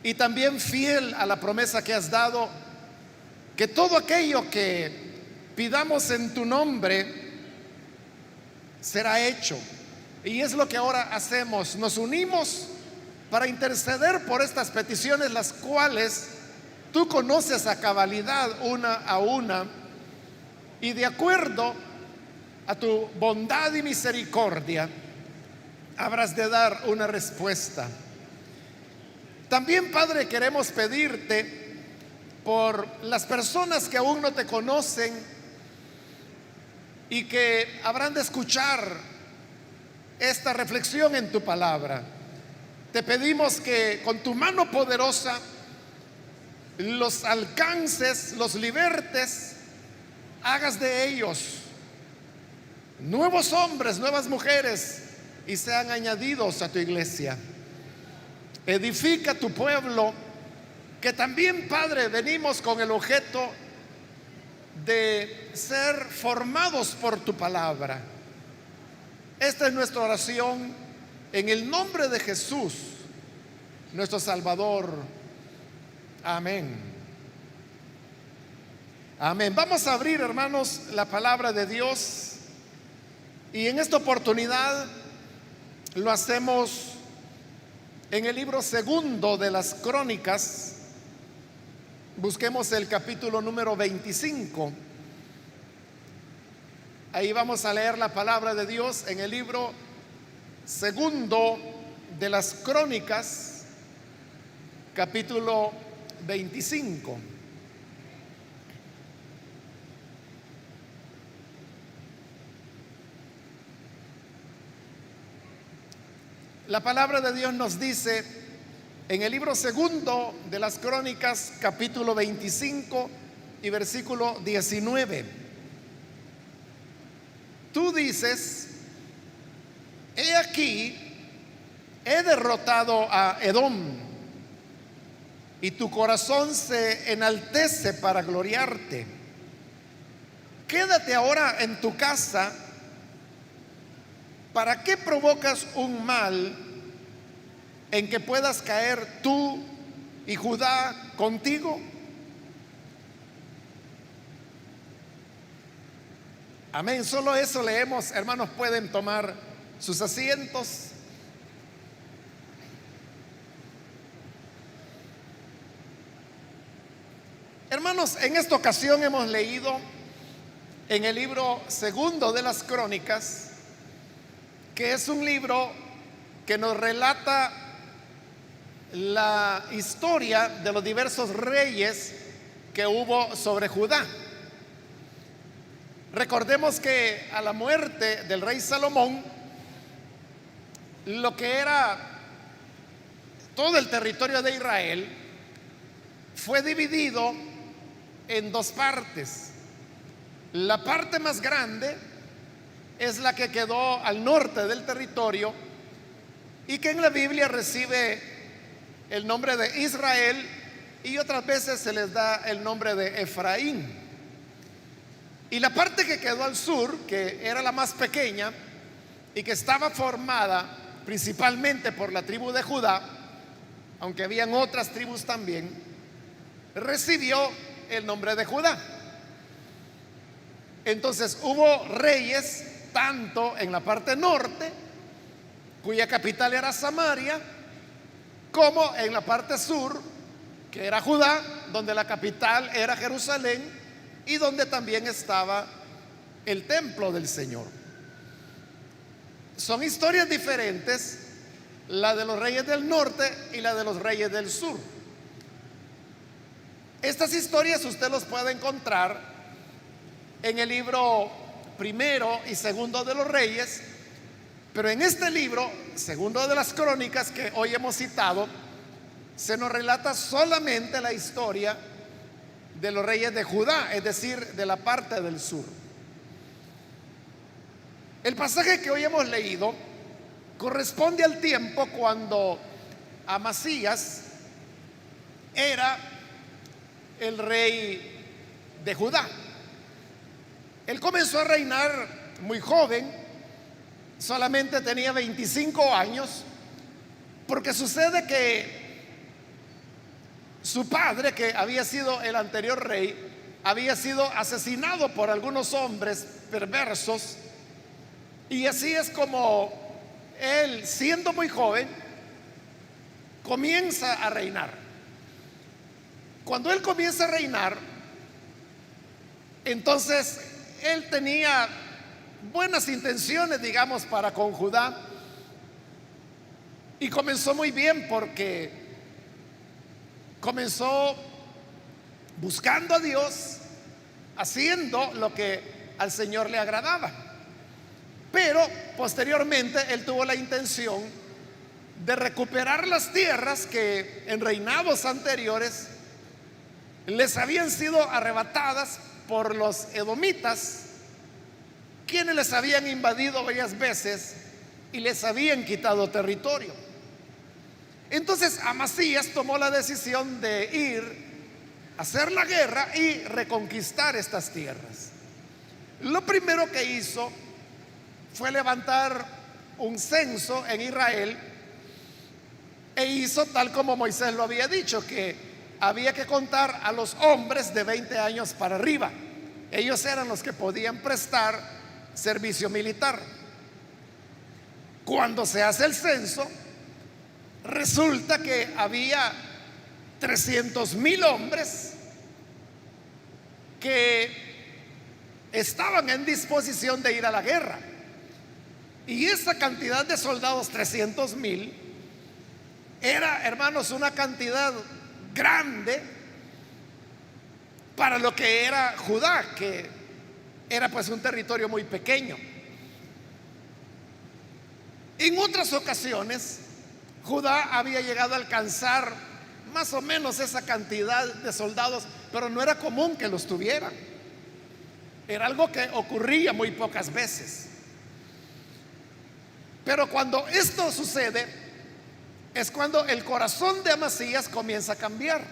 y también fiel a la promesa que has dado, que todo aquello que pidamos en tu nombre será hecho. Y es lo que ahora hacemos. Nos unimos para interceder por estas peticiones, las cuales tú conoces a cabalidad una a una, y de acuerdo a tu bondad y misericordia habrás de dar una respuesta. También, Padre, queremos pedirte por las personas que aún no te conocen y que habrán de escuchar esta reflexión en tu palabra. Te pedimos que con tu mano poderosa los alcances, los libertes, hagas de ellos nuevos hombres, nuevas mujeres, y sean añadidos a tu iglesia. Edifica tu pueblo, que también, Padre, venimos con el objeto de ser formados por tu palabra. Esta es nuestra oración en el nombre de Jesús, nuestro Salvador. Amén. Amén. Vamos a abrir, hermanos, la palabra de Dios, y en esta oportunidad lo hacemos en el libro segundo de las Crónicas. Busquemos el capítulo número 25. Ahí vamos a leer la palabra de Dios en el libro segundo de las Crónicas, capítulo 25. La palabra de Dios nos dice en el libro segundo de las Crónicas, capítulo 25 y versículo 19. Tú dices: he aquí, he derrotado a Edom, y tu corazón se enaltece para gloriarte. Quédate ahora en tu casa. ¿Para qué provocas un mal en que puedas caer tú y Judá contigo? Amén. Solo eso leemos. Hermanos, pueden tomar sus asientos. Hermanos, en esta ocasión hemos leído en el libro segundo de las Crónicas, que es un libro que nos relata la historia de los diversos reyes que hubo sobre Judá. Recordemos que a la muerte del rey Salomón, lo que era todo el territorio de Israel fue dividido en dos partes. La parte más grande es la que quedó al norte del territorio, y que en la Biblia recibe el nombre de Israel, y otras veces se les da el nombre de Efraín. Y la parte que quedó al sur, que era la más pequeña y que estaba formada principalmente por la tribu de Judá, aunque habían otras tribus también, recibió el nombre de Judá. Entonces hubo reyes tanto en la parte norte, cuya capital era Samaria, como en la parte sur, que era Judá, donde la capital era Jerusalén, y donde también estaba el templo del Señor. Son historias diferentes, la de los reyes del norte y la de los reyes del sur. Estas historias usted los puede encontrar en el libro primero y segundo de los Reyes, pero en este libro, segundo de las Crónicas, que hoy hemos citado, se nos relata solamente la historia de los reyes de Judá, es decir, de la parte del sur. El pasaje que hoy hemos leído corresponde al tiempo cuando Amasías era el rey de Judá. Él comenzó a reinar muy joven, solamente tenía 25 años, porque sucede que Su padre, que había sido el anterior rey, había sido asesinado por algunos hombres perversos, y así es como él, siendo muy joven, comienza a reinar. Cuando él comienza a reinar, entonces él tenía buenas intenciones, digamos, para con Judá, y comenzó muy bien porque comenzó buscando a Dios, haciendo lo que al Señor le agradaba. Pero posteriormente él tuvo la intención de recuperar las tierras que en reinados anteriores les habían sido arrebatadas por los edomitas, quienes les habían invadido varias veces y les habían quitado territorio. Entonces Amasías tomó la decisión de ir a hacer la guerra y reconquistar estas tierras. Lo primero que hizo fue levantar un censo en Israel, e hizo tal como Moisés lo había dicho, que había que contar a los hombres de 20 años para arriba. Ellos eran los que podían prestar servicio militar. Cuando se hace el censo, resulta que había 300,000 hombres que estaban en disposición de ir a la guerra. Y esa cantidad de soldados, 300,000, era, hermanos, una cantidad grande para lo que era Judá, que era pues un territorio muy pequeño. En otras ocasiones, Judá había llegado a alcanzar más o menos esa cantidad de soldados, pero no era común que los tuvieran. Era algo que ocurría muy pocas veces. Pero cuando esto sucede, es cuando el corazón de Amasías comienza a cambiar.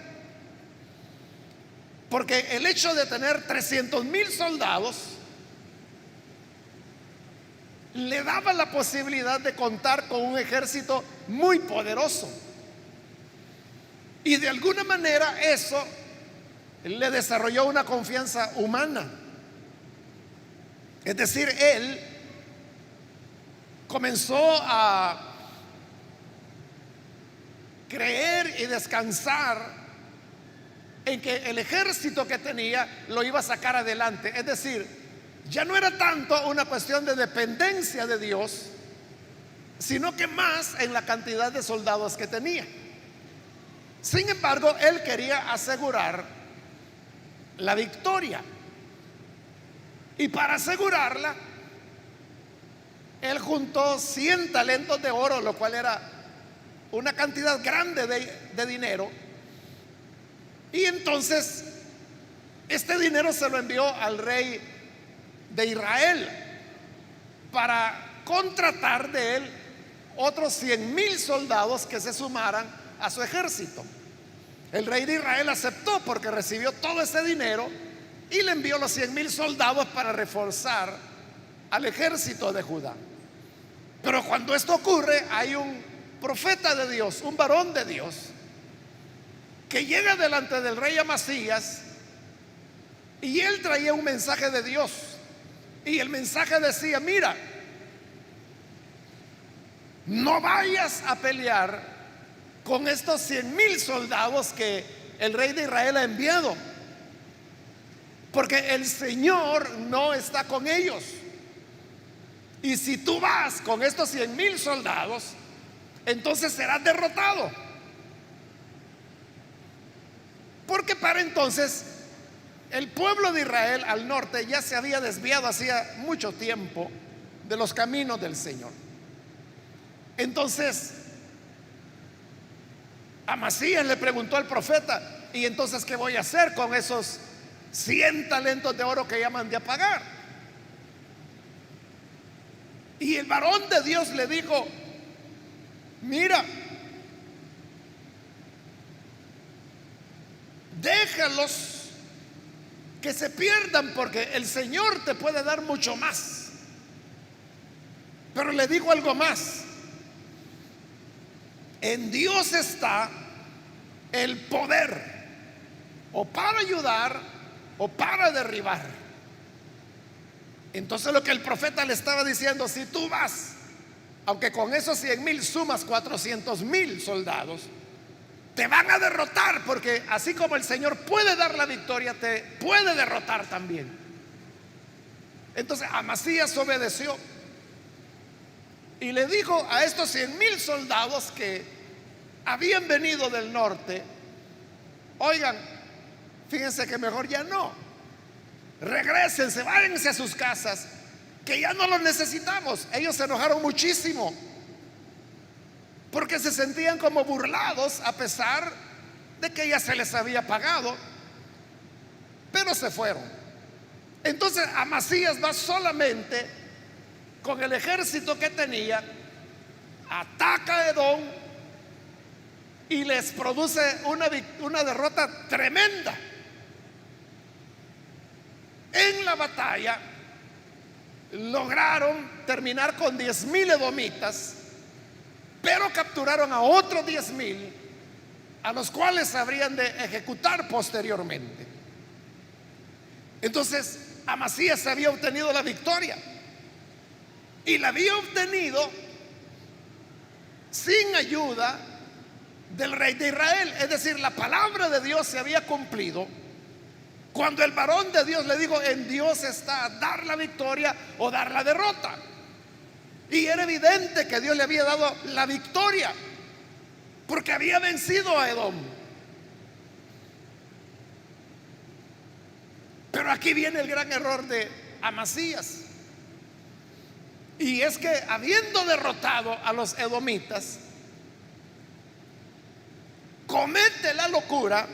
Porque el hecho de tener 300,000 soldados le daba la posibilidad de contar con un ejército muy poderoso. Y de alguna manera eso le desarrolló una confianza humana. Es decir, él comenzó a creer y descansar en que el ejército que tenía lo iba a sacar adelante. Es decir, ya no era tanto una cuestión de dependencia de Dios, sino que más en la cantidad de soldados que tenía. Sin embargo, él quería asegurar la victoria, y para asegurarla, él juntó 100 talentos de oro, lo cual era una cantidad grande de dinero. Y entonces este dinero se lo envió al rey de Israel para contratar de él otros 100,000 soldados que se sumaran a su ejército. El rey de Israel aceptó porque recibió todo ese dinero y le envió los 100,000 soldados para reforzar al ejército de Judá. Pero cuando esto ocurre, hay un profeta de Dios, un varón de Dios, que llega delante del rey Amasías, y él traía un mensaje de Dios. Y el mensaje decía: mira, no vayas a pelear con estos 100,000 soldados que el rey de Israel ha enviado, porque el Señor no está con ellos. Y si tú vas con estos 100,000 soldados, entonces serás derrotado. Porque para entonces el pueblo de Israel al norte ya se había desviado hacía mucho tiempo de los caminos del Señor. Entonces Amasías le preguntó al profeta: ¿y entonces qué voy a hacer con esos 100 talentos de oro que ya mandé a pagar? Y el varón de Dios le dijo: mira, déjalos que se pierdan, porque el Señor te puede dar mucho más. Pero le dijo algo más: en Dios está el poder o para ayudar o para derribar. Entonces lo que el profeta le estaba diciendo: si tú vas, aunque con esos 100,000 sumas 400,000 soldados, te van a derrotar, porque así como el Señor puede dar la victoria, te puede derrotar también. Entonces Amasías obedeció y le dijo a estos 100,000 soldados que habían venido del norte: oigan, fíjense que mejor ya no, regrésense, váyanse a sus casas, que ya no los necesitamos. Ellos se enojaron muchísimo porque se sentían como burlados, a pesar de que ya se les había pagado, pero se fueron. Entonces Amasías va solamente con el ejército que tenía, ataca a Edom y les produce una derrota tremenda. En la batalla lograron terminar con 10,000 edomitas, pero capturaron a otros 10,000, a los cuales habrían de ejecutar posteriormente. Entonces Amasías había obtenido la victoria, y la había obtenido sin ayuda del rey de Israel. Es decir, la palabra de Dios se había cumplido cuando el varón de Dios le dijo: en Dios está dar la victoria o dar la derrota. Y era evidente que Dios le había dado la victoria, porque había vencido a Edom. Pero aquí viene el gran error de Amasías, y es que, habiendo derrotado a los edomitas, comete la locura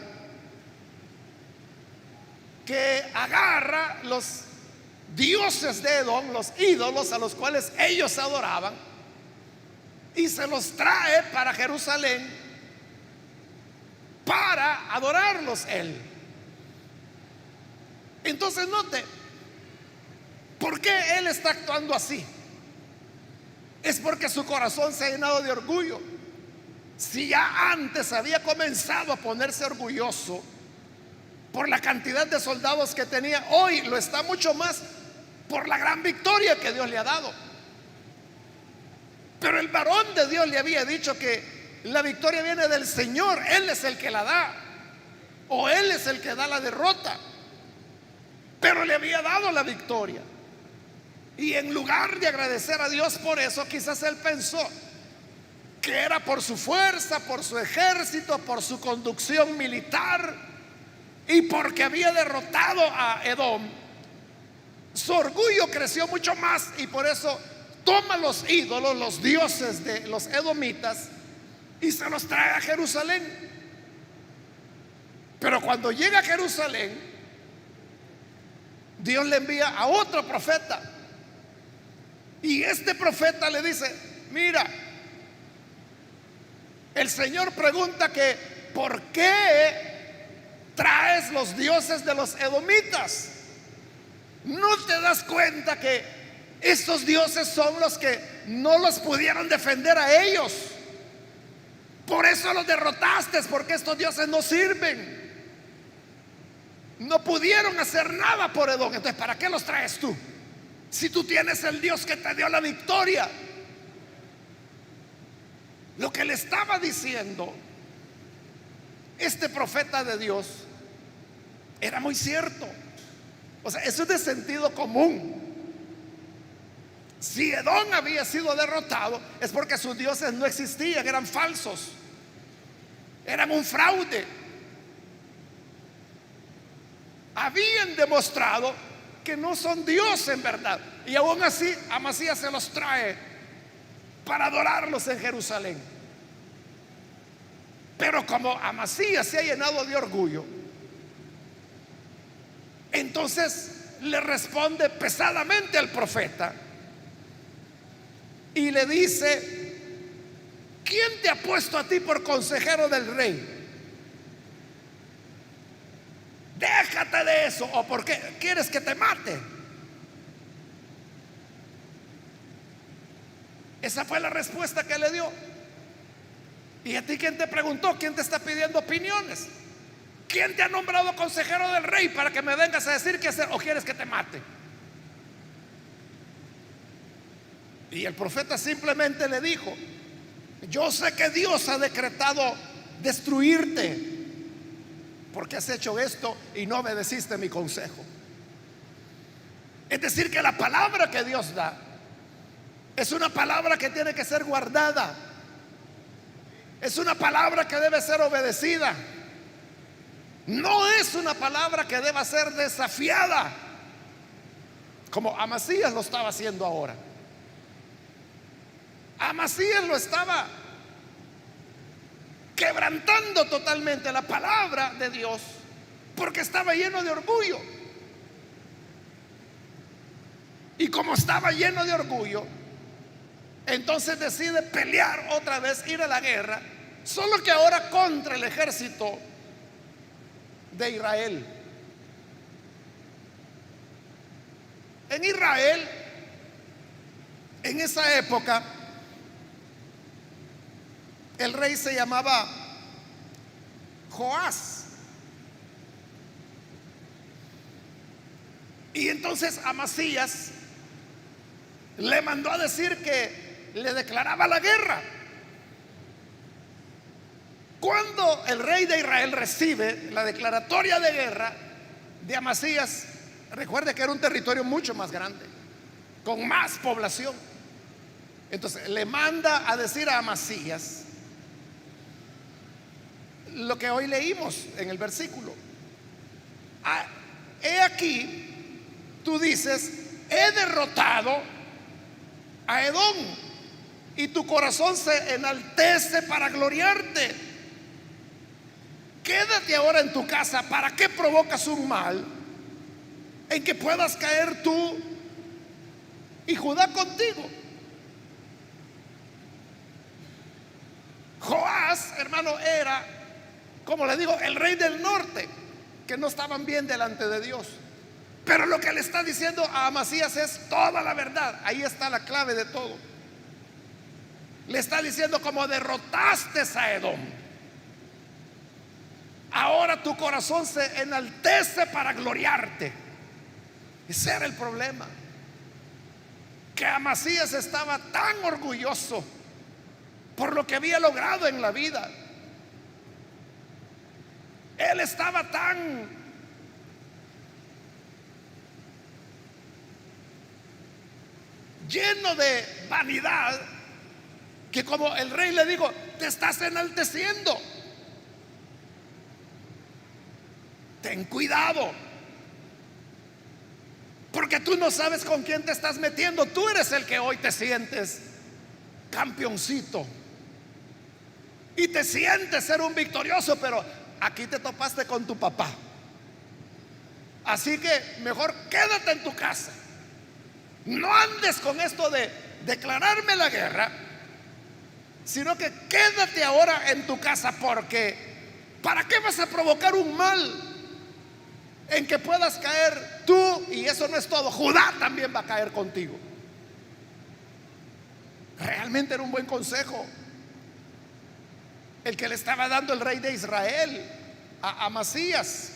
que agarra los dioses de Edom, los ídolos a los cuales ellos adoraban, y se los trae para Jerusalén para adorarlos él. Entonces note, ¿por qué él está actuando así? Es porque su corazón se ha llenado de orgullo. Si ya antes había comenzado a ponerse orgulloso por la cantidad de soldados que tenía, hoy lo está mucho más por la gran victoria que Dios le ha dado. Pero el varón de Dios le había dicho que la victoria viene del Señor, Él es el que la da, o Él es el que da la derrota. Pero le había dado la victoria, y en lugar de agradecer a Dios por eso, quizás él pensó que era por su fuerza, por su ejército, por su conducción militar, y porque había derrotado a Edom. Su orgullo creció mucho más, y por eso toma los ídolos, los dioses de los edomitas, y se los trae a Jerusalén. Pero cuando llega a Jerusalén, Dios le envía a otro profeta, y este profeta le dice: mira, el Señor pregunta que ¿por qué traes los dioses de los edomitas? ¿No te das cuenta que estos dioses son los que no los pudieron defender a ellos? Por eso los derrotaste, porque estos dioses no sirven, no pudieron hacer nada por Edom. Entonces, ¿para qué los traes tú, si tú tienes el Dios que te dio la victoria? Lo que le estaba diciendo este profeta de Dios era muy cierto. O sea, eso es de sentido común. Si Edom había sido derrotado, es porque sus dioses no existían, eran falsos, eran un fraude. Habían demostrado que no son Dios en verdad, y aún así Amasías se los trae para adorarlos en Jerusalén. Pero como Amasías se ha llenado de orgullo, entonces le responde pesadamente al profeta y le dice: ¿quién te ha puesto a ti por consejero del rey? Déjate de eso, o ¿por qué quieres que te mate? Esa fue la respuesta que le dio. ¿Y a ti quién te preguntó? ¿Quién te está pidiendo opiniones? ¿Quién te ha nombrado consejero del rey para que me vengas a decir qué hacer? ¿O quieres que te mate? Y el profeta simplemente le dijo: yo sé que Dios ha decretado destruirte porque has hecho esto y no obedeciste mi consejo. Es decir, que la palabra que Dios da es una palabra que tiene que ser guardada, es una palabra que debe ser obedecida, no es una palabra que deba ser desafiada como Amasías lo estaba haciendo ahora. Amasías lo estaba quebrantando totalmente la palabra de Dios porque estaba lleno de orgullo. Y como estaba lleno de orgullo, entonces decide pelear otra vez, ir a la guerra, solo que ahora contra el ejército de Israel. En Israel, en esa época, el rey se llamaba Joás. Y entonces Amasías le mandó a decir que le declaraba la guerra. Cuando el rey de Israel recibe la declaratoria de guerra de Amasías, recuerde que era un territorio mucho más grande, con más población. Entonces le manda a decir a Amasías lo que hoy leímos en el versículo: he aquí, tú dices, he derrotado a Edom, y tu corazón se enaltece para gloriarte. Quédate ahora en tu casa. ¿Para qué provocas un mal en que puedas caer tú y Judá contigo? Joás, hermano, era, como le digo, el rey del norte, que no estaban bien delante de Dios. Pero lo que le está diciendo a Amasías es toda la verdad. Ahí está la clave de todo. Le está diciendo: como derrotaste a Edom, ahora tu corazón se enaltece para gloriarte. Ese era el problema, que Amasías estaba tan orgulloso por lo que había logrado en la vida. Él estaba tan lleno de vanidad que, como el rey le dijo: te estás enalteciendo, ten cuidado, porque tú no sabes con quién te estás metiendo. Tú eres el que hoy te sientes campeoncito y te sientes ser un victorioso, pero aquí te topaste con tu papá. Así que mejor quédate en tu casa. No andes con esto de declararme la guerra, sino que quédate ahora en tu casa, porque ¿para qué vas a provocar un mal en que puedas caer tú? Y eso no es todo, Judá también va a caer contigo. Realmente era un buen consejo el que le estaba dando el rey de Israel a Amasías.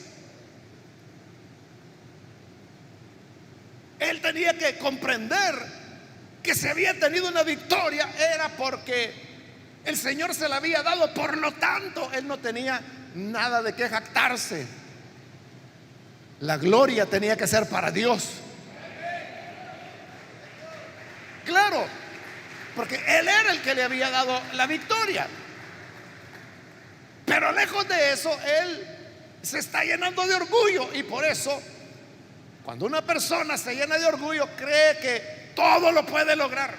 Él tenía que comprender que si había tenido una victoria era porque el Señor se la había dado. Por lo tanto, él no tenía nada de qué jactarse. La gloria tenía que ser para Dios. Claro, porque él era el que le había dado la victoria. Pero lejos de eso, él se está llenando de orgullo. Y por eso, cuando una persona se llena de orgullo, cree que todo lo puede lograr,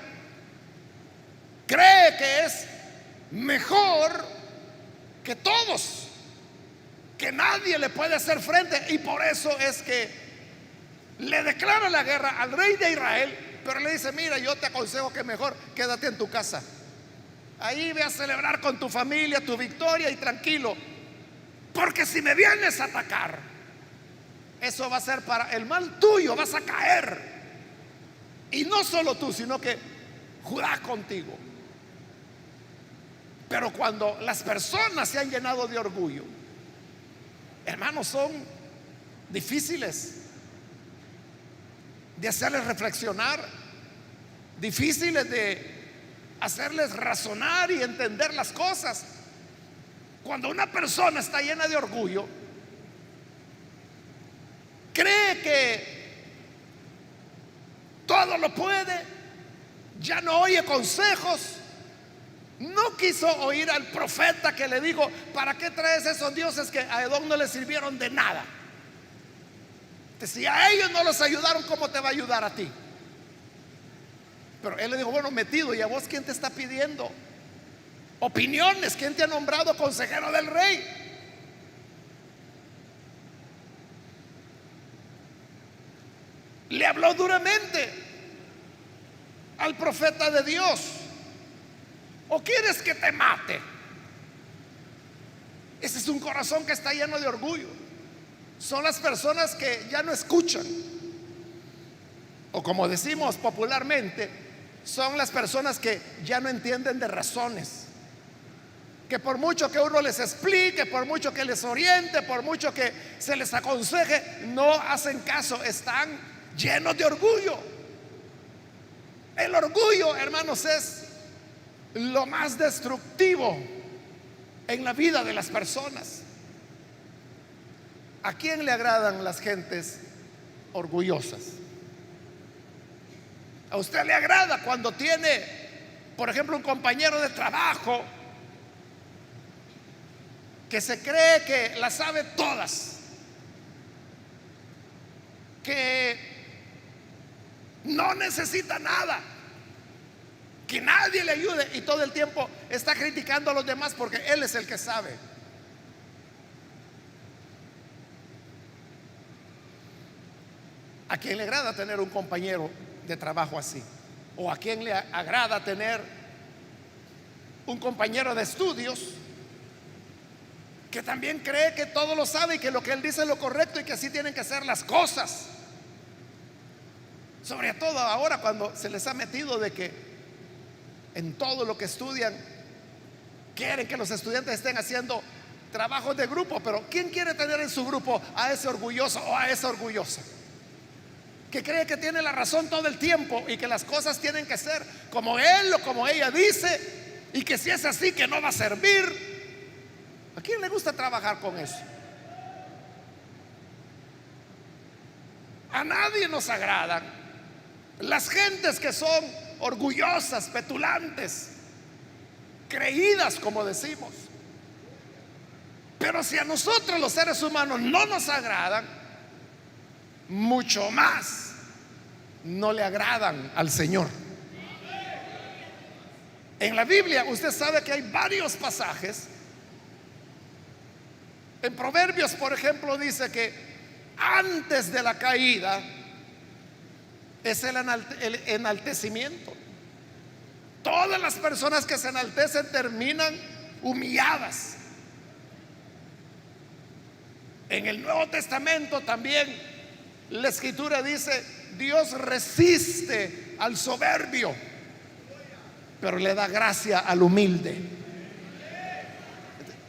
cree que es mejor que todos, que nadie le puede hacer frente. Y por eso es que le declara la guerra al rey de Israel, pero le dice: mira, yo te aconsejo que mejor quédate en tu casa. Ahí ve a celebrar con tu familia tu victoria y tranquilo, porque si me vienes a atacar, eso va a ser para el mal tuyo, vas a caer. Y no solo tú, sino que Judá contigo. Pero cuando las personas se han llenado de orgullo, hermanos, son difíciles de hacerles reflexionar, difíciles de hacerles razonar y entender las cosas. Cuando una persona está llena de orgullo, cree que todo lo puede, ya no oye consejos, no quiso oír al profeta que le dijo: ¿para qué traes esos dioses que a Edom no le sirvieron de nada? Si a ellos no los ayudaron, ¿cómo te va a ayudar a ti? Pero él le dijo: bueno, metido, ¿y a vos quién te está pidiendo opiniones? ¿Quién te ha nombrado consejero del rey? Le habló duramente al profeta de Dios. ¿O quieres que te mate? Ese es un corazón que está lleno de orgullo. Son las personas que ya no escuchan, o como decimos popularmente, son las personas que ya no entienden de razones, que por mucho que uno les explique, por mucho que les oriente, por mucho que se les aconseje, no hacen caso, están llenos de orgullo. El orgullo, hermanos, es lo más destructivo en la vida de las personas. ¿A quién le agradan las gentes orgullosas? ¿A usted le agrada cuando tiene, por ejemplo, un compañero de trabajo que se cree que las sabe todas, que no necesita nada, que nadie le ayude y todo el tiempo está criticando a los demás porque él es el que sabe? ¿A quién le agrada tener un compañero de trabajo así? ¿O a quién le agrada tener un compañero de estudios que también cree que todo lo sabe y que lo que él dice es lo correcto y que así tienen que ser las cosas? Sobre todo ahora, cuando se les ha metido de que en todo lo que estudian quieren que los estudiantes estén haciendo trabajos de grupo. Pero ¿quién quiere tener en su grupo a ese orgulloso o a esa orgullosa que cree que tiene la razón todo el tiempo y que las cosas tienen que ser como él o como ella dice, y que si es así que no va a servir? ¿A quién le gusta trabajar con eso? A nadie nos agradan las gentes que son orgullosas, petulantes, creídas, como decimos. Pero si a nosotros los seres humanos no nos agradan, mucho más no le agradan al Señor. En la Biblia usted sabe que hay varios pasajes. En Proverbios, por ejemplo, dice que antes de la caída es el enaltecimiento. Todas las personas que se enaltecen terminan humilladas. En el Nuevo Testamento también la Escritura dice: Dios resiste al soberbio, pero le da gracia al humilde.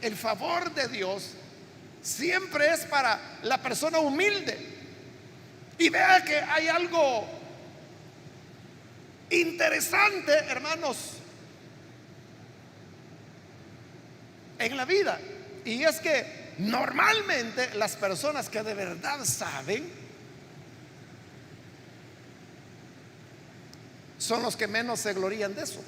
El favor de Dios siempre es para la persona humilde. Y vea que hay algo interesante, hermanos, en la vida, y es que normalmente las personas que de verdad saben son los que menos se glorían de eso.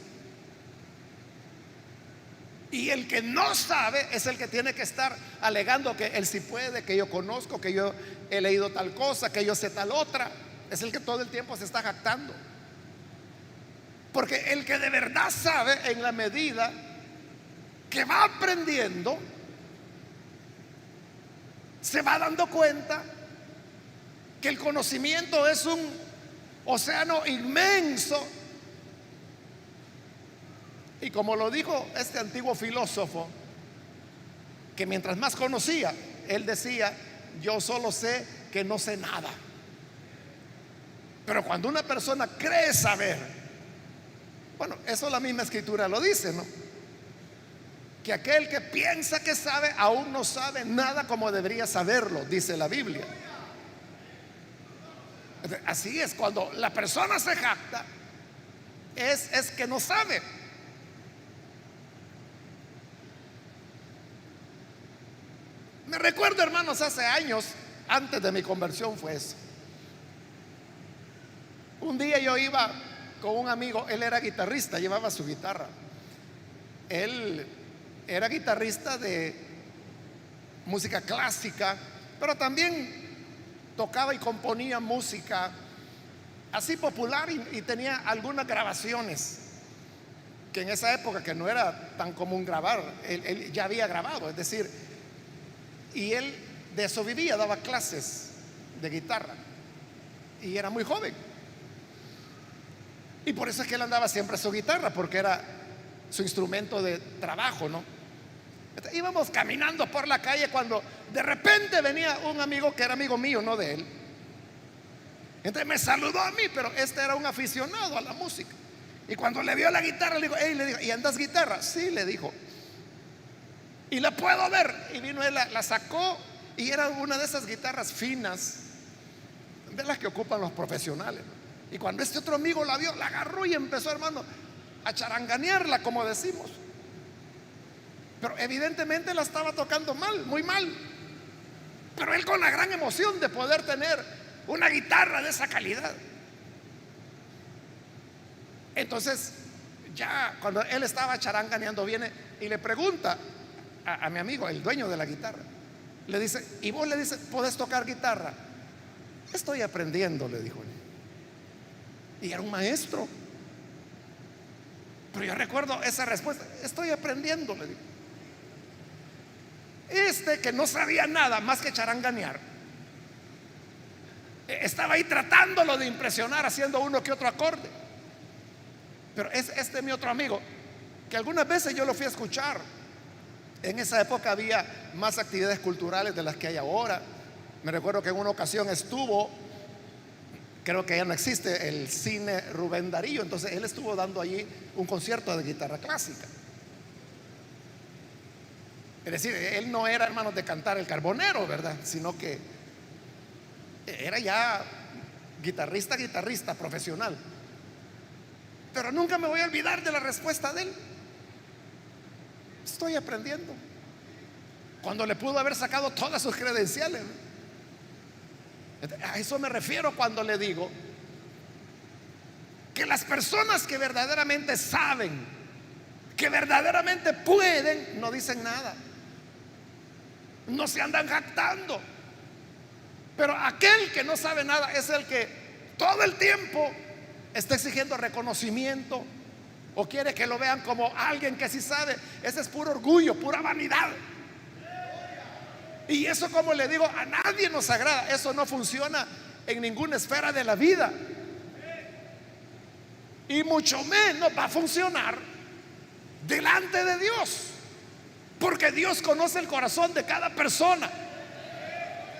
Y el que no sabe es el que tiene que estar alegando que él sí puede, que yo conozco, que yo he leído tal cosa, que yo sé tal otra. Es el que todo el tiempo se está jactando. Porque el que de verdad sabe, en la medida que va aprendiendo, se va dando cuenta que el conocimiento es un océano inmenso. Y como lo dijo este antiguo filósofo, que mientras más conocía, él decía: yo solo sé que no sé nada. Pero cuando una persona cree saber, bueno, eso la misma Escritura lo dice, ¿no? que aquel que piensa que sabe aún no sabe nada como debería saberlo, dice la Biblia. Así es, cuando la persona se jacta, es que no sabe. Me recuerdo, hermanos, hace años, antes de mi conversión fue eso. Un día yo iba con un amigo, él era guitarrista, llevaba su guitarra. Él era guitarrista de música clásica, pero también tocaba y componía música así popular y tenía algunas grabaciones que en esa época, que no era tan común grabar, él ya había grabado, es decir, y él de eso vivía, daba clases de guitarra y era muy joven. Y por eso es que él andaba siempre a su guitarra, porque era su instrumento de trabajo, ¿no? Entonces, íbamos caminando por la calle cuando de repente venía un amigo que era amigo mío, no de él. Entonces me saludó a mí, pero este era un aficionado a la música. Y cuando le vio la guitarra, le digo, hey, le digo, ¿y andas guitarra? Sí, le dijo. Y la puedo ver. Y vino él, la sacó, y era una de esas guitarras finas, de las que ocupan los profesionales, ¿no? Y cuando este otro amigo la vio, la agarró y empezó, hermano, a charanganearla, como decimos. Pero evidentemente la estaba tocando mal, muy mal. Pero él con la gran emoción de poder tener una guitarra de esa calidad. Entonces, ya cuando él estaba charanganeando, viene y le pregunta a mi amigo, el dueño de la guitarra, le dice, ¿y vos? Le dice, ¿podés tocar guitarra? Estoy aprendiendo, le dijo él. Y era un maestro. Pero yo recuerdo esa respuesta, estoy aprendiendo, le digo. Este que no sabía nada más que charanganear, estaba ahí tratándolo de impresionar, haciendo uno que otro acorde. Pero este mi otro amigo, que algunas veces yo lo fui a escuchar. En esa época había más actividades culturales de las que hay ahora. Me recuerdo que en una ocasión estuvo, creo que ya no existe, el cine Rubén Darío. Entonces él estuvo dando allí un concierto de guitarra clásica. Es decir, él no era, hermanos, de cantar el Carbonero, ¿verdad? Sino que era ya guitarrista profesional. Pero nunca me voy a olvidar de la respuesta de él. Estoy aprendiendo. Cuando le pudo haber sacado todas sus credenciales. A eso me refiero cuando le digo que las personas que verdaderamente saben, que verdaderamente pueden, no dicen nada, no se andan jactando. Pero aquel que no sabe nada es el que todo el tiempo está exigiendo reconocimiento o quiere que lo vean como alguien que sí sabe. Ese es puro orgullo, pura vanidad. Y eso, como le digo, a nadie nos agrada. Eso no funciona en ninguna esfera de la vida. Y mucho menos va a funcionar delante de Dios, porque Dios conoce el corazón de cada persona.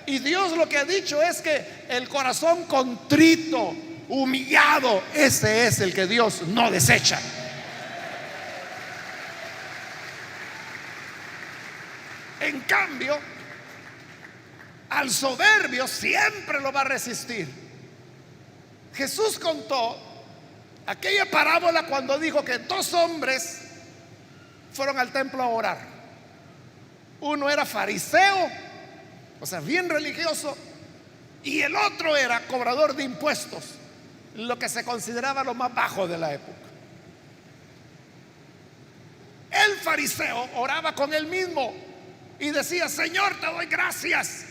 Y Dios lo que ha dicho es que el corazón contrito, humillado, ese es el que Dios no desecha. En cambio, al soberbio siempre lo va a resistir. Jesús contó aquella parábola cuando dijo que dos hombres fueron al templo a orar. Uno era fariseo, o sea, bien religioso, y el otro era cobrador de impuestos, lo que se consideraba lo más bajo de la época. El fariseo oraba con él mismo y decía: Señor, te doy gracias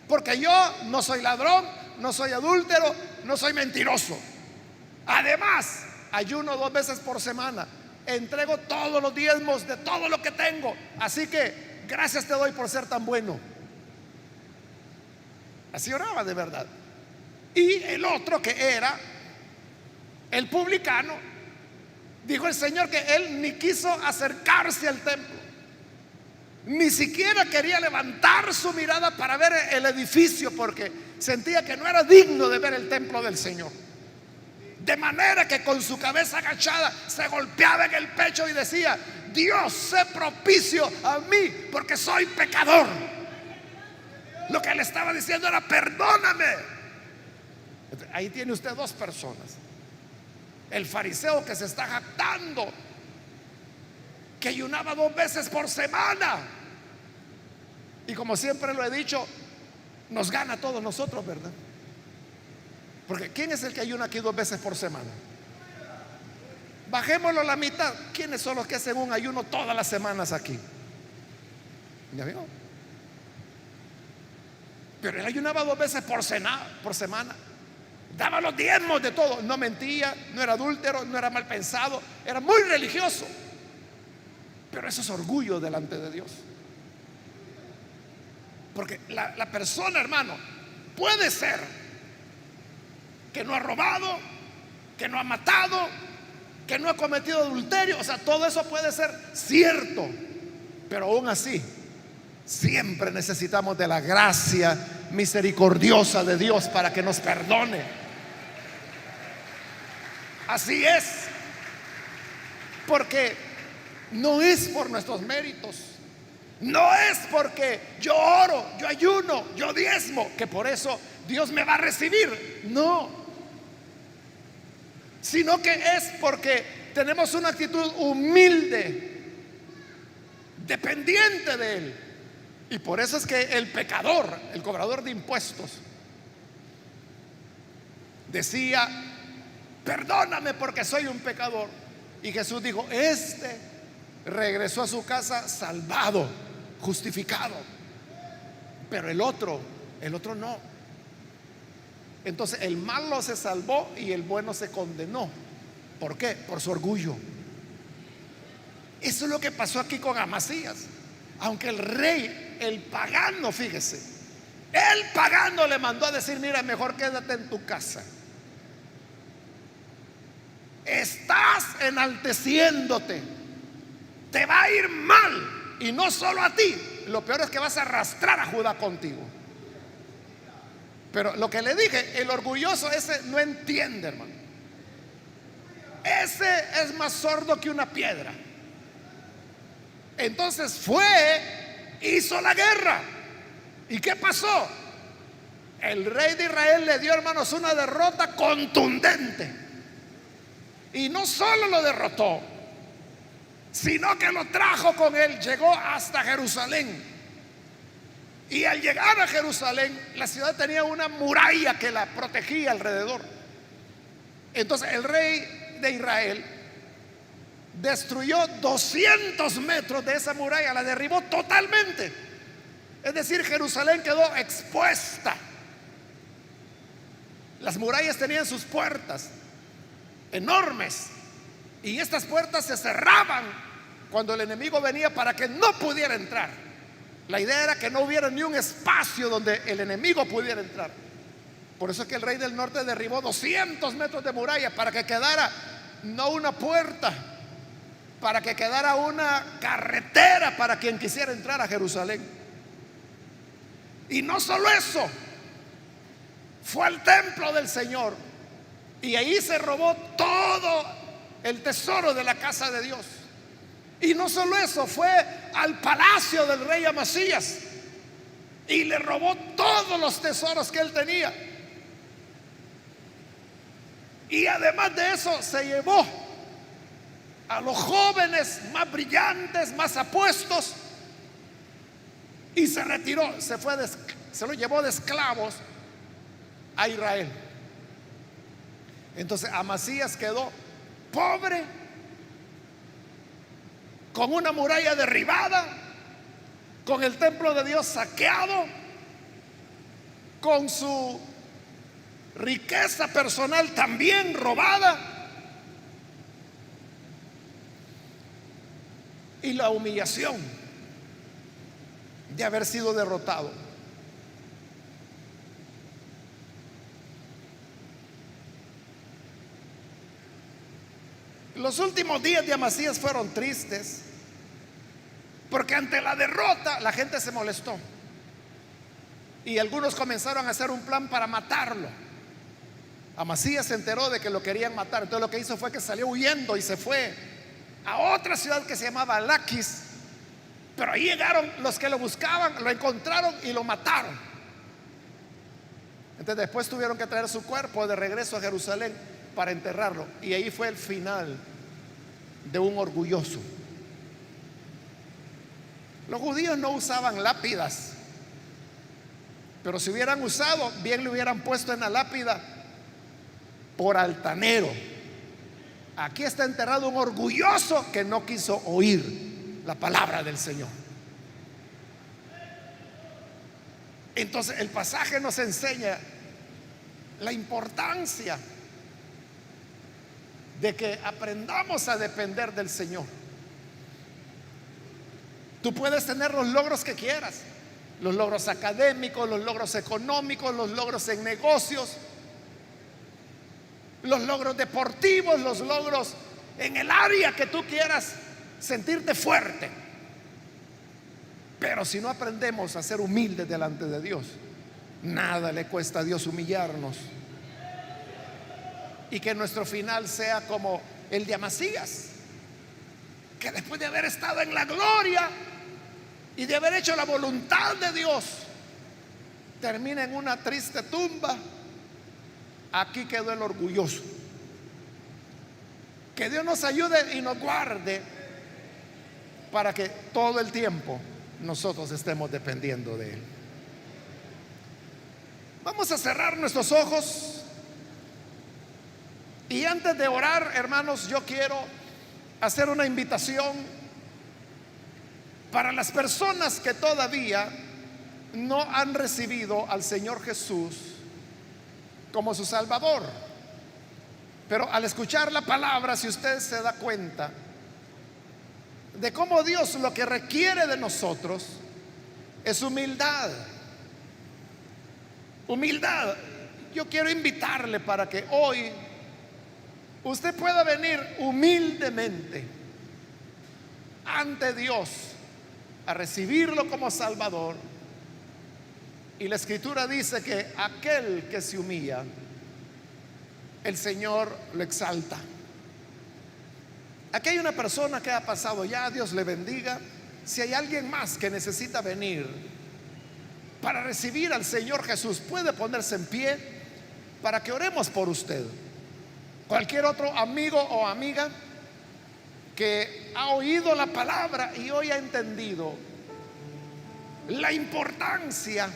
porque yo no soy ladrón, no soy adúltero, no soy mentiroso. Además, ayuno 2 veces por semana, entrego todos los diezmos de todo lo que tengo. Así que gracias te doy por ser tan bueno. Así oraba de verdad. Y el otro, que era el publicano, dijo el Señor que él ni quiso acercarse al templo, ni siquiera quería levantar su mirada para ver el edificio, porque sentía que no era digno de ver el templo del Señor. de manera que con su cabeza agachada se golpeaba en el pecho y decía: Dios, sé propicio a mí porque soy pecador. Lo que le estaba diciendo era: perdóname. Ahí tiene usted dos personas: el fariseo que se está jactando que ayunaba 2 veces por semana, y como siempre lo he dicho, nos gana a todos nosotros, ¿verdad? Porque ¿quién es el que ayuna aquí 2 veces por semana? Bajémoslo a la mitad. ¿Quiénes son los que hacen un ayuno todas las semanas aquí? ¿Ya vio? Pero él ayunaba 2 veces por semana. Daba los diezmos de todo. No mentía, no era adúltero, no era mal pensado. Era muy religioso. Pero eso es orgullo delante de Dios. Porque la persona, hermano, puede ser que no ha robado, que no ha matado, que no ha cometido adulterio. O sea, todo eso puede ser cierto. Pero aún así, siempre necesitamos de la gracia misericordiosa de Dios para que nos perdone. Así es. Porque no es por nuestros méritos, no es porque yo oro, yo ayuno, yo diezmo, que por eso Dios me va a recibir. No, sino que es porque tenemos una actitud humilde, dependiente de Él. Y por eso es que el pecador, el cobrador de impuestos, decía: perdóname porque soy un pecador. Y Jesús dijo: este regresó a su casa salvado, justificado, pero el otro no. Entonces el malo se salvó y el bueno se condenó. ¿Por qué? Por su orgullo. Eso es lo que pasó aquí con Amasías. Aunque el rey, el pagano, fíjese, el pagano le mandó a decir: mira, mejor quédate en tu casa. Estás enalteciéndote, te va a ir mal, y no solo a ti, lo peor es que vas a arrastrar a Judá contigo. Pero lo que le dije, el orgulloso ese no entiende, hermano. Ese es más sordo que una piedra. Entonces hizo la guerra. ¿Y qué pasó? El rey de Israel le dio, hermanos, una derrota contundente. Y no solo lo derrotó, sino que lo trajo con él. Llegó hasta Jerusalén. Y al llegar a Jerusalén, la ciudad tenía una muralla que la protegía alrededor. Entonces el rey de Israel destruyó 200 metros de esa muralla, la derribó totalmente. Es decir, Jerusalén quedó expuesta. Las murallas tenían sus puertas enormes, y estas puertas se cerraban cuando el enemigo venía para que no pudiera entrar. La idea era que no hubiera ni un espacio donde el enemigo pudiera entrar. Por eso es que el rey del norte derribó 200 metros de muralla, para que quedara no una puerta, para que quedara una carretera para quien quisiera entrar a Jerusalén. Y no solo eso, fue al templo del Señor y ahí se robó todo el tesoro de la casa de Dios. Y no solo eso, fue al palacio del rey Amasías y le robó todos los tesoros que él tenía. Y además de eso, se llevó a los jóvenes más brillantes, más apuestos, y se retiró, se lo llevó de esclavos a Israel. Entonces Amasías quedó pobre, con una muralla derribada, con el templo de Dios saqueado, con su riqueza personal también robada, y la humillación de haber sido derrotado. Los últimos días de Amasías fueron tristes, porque ante la derrota la gente se molestó y algunos comenzaron a hacer un plan para matarlo. Amasías se enteró de que lo querían matar, entonces lo que hizo fue que salió huyendo y se fue a otra ciudad que se llamaba Laquis. Pero ahí llegaron los que lo buscaban, lo encontraron y lo mataron. Entonces después tuvieron que traer su cuerpo de regreso a Jerusalén para enterrarlo. Y ahí fue el final de un orgulloso. Los judíos no usaban lápidas, pero si hubieran usado, bien le hubieran puesto en la lápida: por altanero. Aquí está enterrado un orgulloso que no quiso oír la palabra del Señor. Entonces el pasaje nos enseña la importancia de que aprendamos a depender del Señor. Tú puedes tener los logros que quieras, los logros académicos, los logros económicos, los logros en negocios, los logros deportivos, los logros en el área que tú quieras sentirte fuerte. Pero si no aprendemos a ser humildes delante de Dios, nada le cuesta a Dios humillarnos. Y que nuestro final sea como el de Amasías, que después de haber estado en la gloria y de haber hecho la voluntad de Dios, termina en una triste tumba. Aquí quedó el orgulloso. Que Dios nos ayude y nos guarde para que todo el tiempo nosotros estemos dependiendo de Él. Vamos a cerrar nuestros ojos. Y antes de orar, hermanos, yo quiero hacer una invitación para las personas que todavía no han recibido al Señor Jesús como su Salvador. Pero al escuchar la palabra, si usted se da cuenta de cómo Dios lo que requiere de nosotros es humildad. Humildad. Yo quiero invitarle para que hoy usted pueda venir humildemente ante Dios a recibirlo como Salvador. Y la Escritura dice que aquel que se humilla, el Señor lo exalta. Aquí hay una persona que ha pasado ya, Dios le bendiga. Si hay alguien más que necesita venir para recibir al Señor Jesús, puede ponerse en pie para que oremos por usted. Cualquier otro amigo o amiga que ha oído la palabra y hoy ha entendido la importancia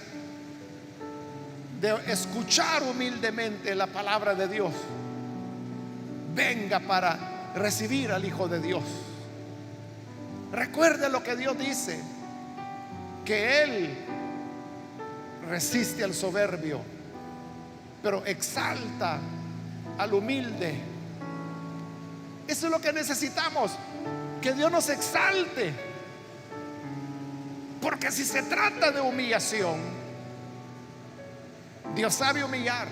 de escuchar humildemente la palabra de Dios, venga para recibir al Hijo de Dios. Recuerde lo que Dios dice, que Él resiste al soberbio, pero exalta al humilde. Eso es lo que necesitamos, que Dios nos exalte, porque si se trata de humillación, Dios sabe humillar,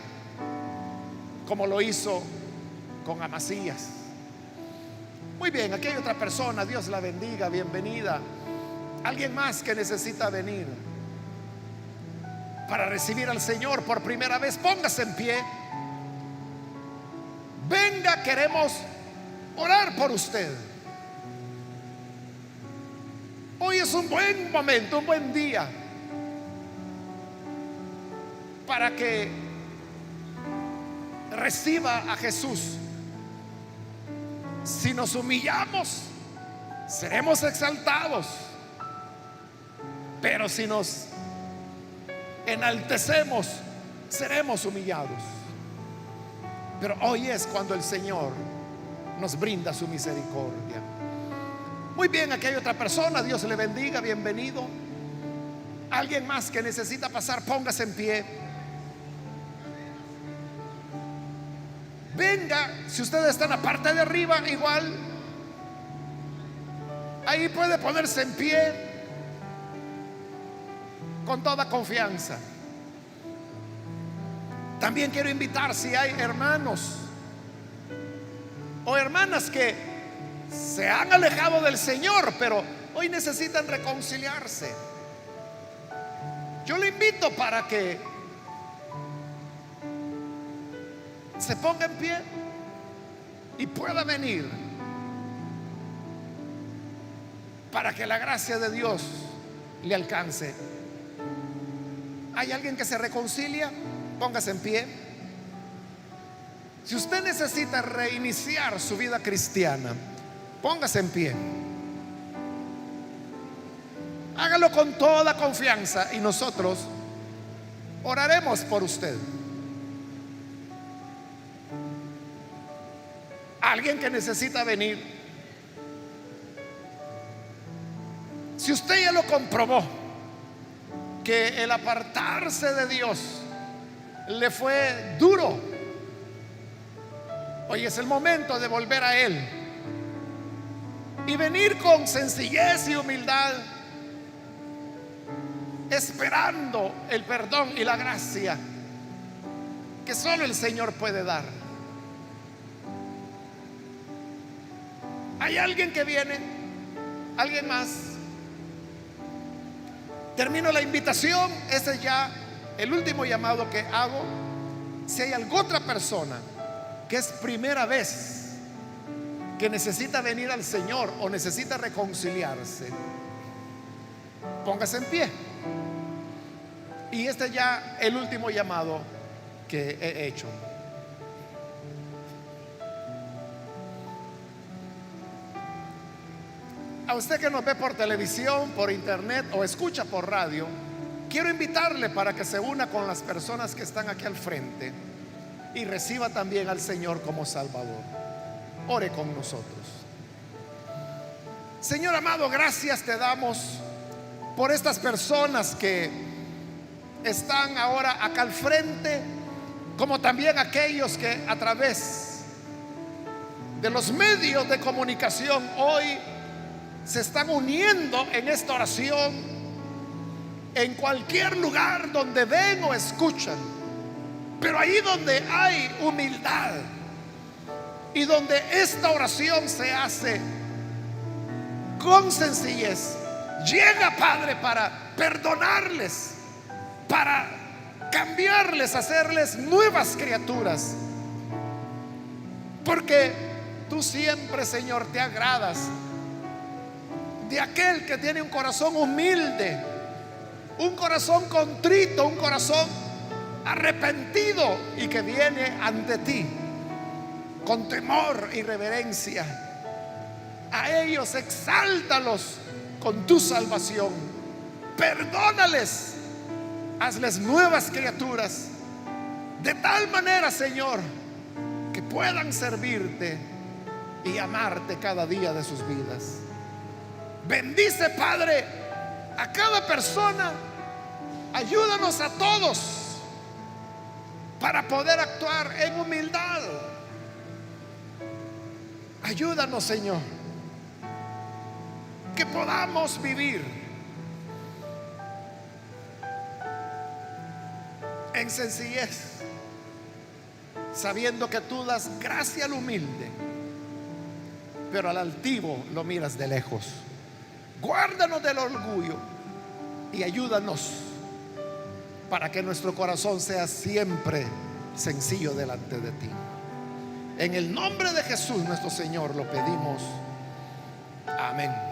como lo hizo con Amasías. Muy bien, aquí hay otra persona, Dios la bendiga, bienvenida. Alguien más que necesita venir para recibir al Señor por primera vez, póngase en pie. Venga, queremos orar por usted. Hoy es un buen momento, un buen día para que reciba a Jesús. Si nos humillamos, seremos exaltados, pero si nos enaltecemos, seremos humillados. Pero hoy es cuando el Señor nos brinda su misericordia. Muy bien, aquí hay otra persona, Dios le bendiga, bienvenido. Alguien más que necesita pasar, póngase en pie. Venga, si usted está en la parte de arriba, igual ahí puede ponerse en pie con toda confianza. También quiero invitar, si hay hermanos o hermanas que se han alejado del Señor, pero hoy necesitan reconciliarse, yo le invito para que se ponga en pie y pueda venir para que la gracia de Dios le alcance. ¿Hay alguien que se reconcilia? Póngase en pie. Si usted necesita reiniciar su vida cristiana, póngase en pie. Hágalo con toda confianza y nosotros oraremos por usted. Alguien que necesita venir. Si usted ya lo comprobó, que el apartarse de Dios le fue duro, hoy es el momento de volver a Él y venir con sencillez y humildad, esperando el perdón y la gracia que solo el Señor puede dar. ¿Hay alguien que viene? ¿Alguien más? Termino la invitación. Ese es ya el último llamado que hago. Si hay alguna otra persona que es primera vez que necesita venir al Señor o necesita reconciliarse, póngase en pie. Y este es ya el último llamado que he hecho. A usted que nos ve por televisión, por internet o escucha por radio, quiero invitarle para que se una con las personas que están aquí al frente y reciba también al Señor como Salvador. Ore con nosotros. Señor amado, gracias te damos por estas personas que están ahora acá al frente, como también aquellos que a través de los medios de comunicación hoy se están uniendo en esta oración, en cualquier lugar donde ven o escuchan, pero ahí donde hay humildad y donde esta oración se hace con sencillez, llega, Padre, para perdonarles, para cambiarles, hacerles nuevas criaturas, porque tú siempre, Señor, te agradas de aquel que tiene un corazón humilde, un corazón contrito, un corazón arrepentido y que viene ante ti con temor y reverencia. A ellos exáltalos con tu salvación, perdónales, hazles nuevas criaturas, de tal manera, Señor, que puedan servirte y amarte cada día de sus vidas. Bendice, Padre, a cada persona. Ayúdanos a todos para poder actuar en humildad. Ayúdanos, Señor, que podamos vivir en sencillez, sabiendo que tú das gracia al humilde, pero al altivo lo miras de lejos. Guárdanos del orgullo y ayúdanos para que nuestro corazón sea siempre sencillo delante de ti. En el nombre de Jesús nuestro Señor lo pedimos. Amén.